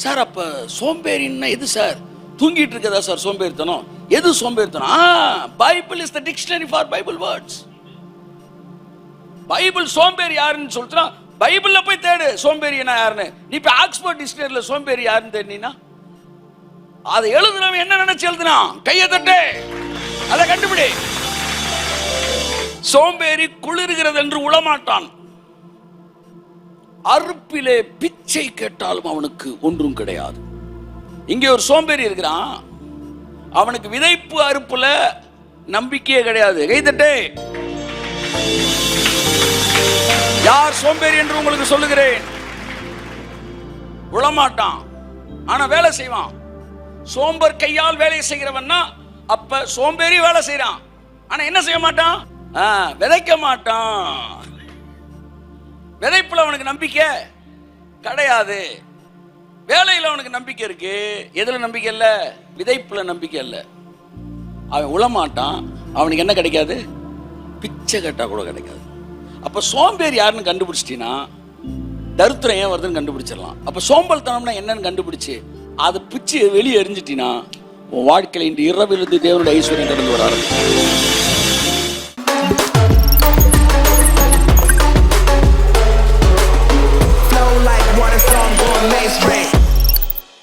Sir அப்ப சோம்பேறின்னா எது sir? தூங்கிட்டு இருக்கதா சார் சோம்பேறித்தனம்? எது சோம்பேறித்தனம்? Bible is the dictionary for Bible words. Bible சோம்பேறி யாருன்னு சொல்றா, பைபிள்ல போய் தேடு சோம்பேறினா யாருன்னு. நீ இப்ப ஆக்ஸ்போர்ட் டிக்ஷனரியில சோம்பேறி யாருன்னு தேடினா, அதை எழுதுனவன் என்ன நினைச்சு எழுதுனா? கையை தட்டு, அதை கண்டுபிடி. சோம்பேறி குளிர்கிறது என்று உளமாட்டான், அறுப்பிலே பிச்சை கேட்டாலும் அவனுக்கு ஒன்றும் கிடையாது. இங்கே ஒரு சோம்பேறி இருக்கிறான், அவனுக்கு விதைப்பு அறுப்புல நம்பிக்கையே கிடையாது. கைதட்டே. யார் சோம்பேறி என்று உங்களுக்கு சொல்லுகிறேன். உளமாட்டான், ஆனா வேலை செய்வான். சோம்பர் கையால் வேலை செய்கிறவன்னா அப்ப சோம்பேறி வேலை செய்யறான், ஆனா என்ன செய்ய மாட்டான்? விதைக்க மாட்டான். விதைப்புல அவனுக்கு நம்பிக்கை கிடையாது. வேலையில் அவனுக்கு நம்பிக்கை இருக்கு, எதுல நம்பிக்கை இல்ல? விதைப்புல நம்பிக்கை இல்ல. அவன் உளமாட்டான், அவனுக்கு என்ன கிடைக்காது? பிச்சை கட்டா கூட கிடைக்காது. அப்ப சோம்பேறி யாருன்னு கண்டுபிடிச்சிட்டீங்கன்னா தரித்திரம் ஏன் வருதுன்னு கண்டுபிடிச்சிடலாம். அப்ப சோம்பல்தனம்னா என்னன்னு கண்டுபிடிச்சு அது பிச்சு வெளியே எரிஞ்சிட்டீங்கன்னா உன் வாழ்க்கையில் இன்று இரவிலிருந்து தேவனுடைய ஐஸ்வர்யம் கடந்து வர ஆரம்பிக்கும்.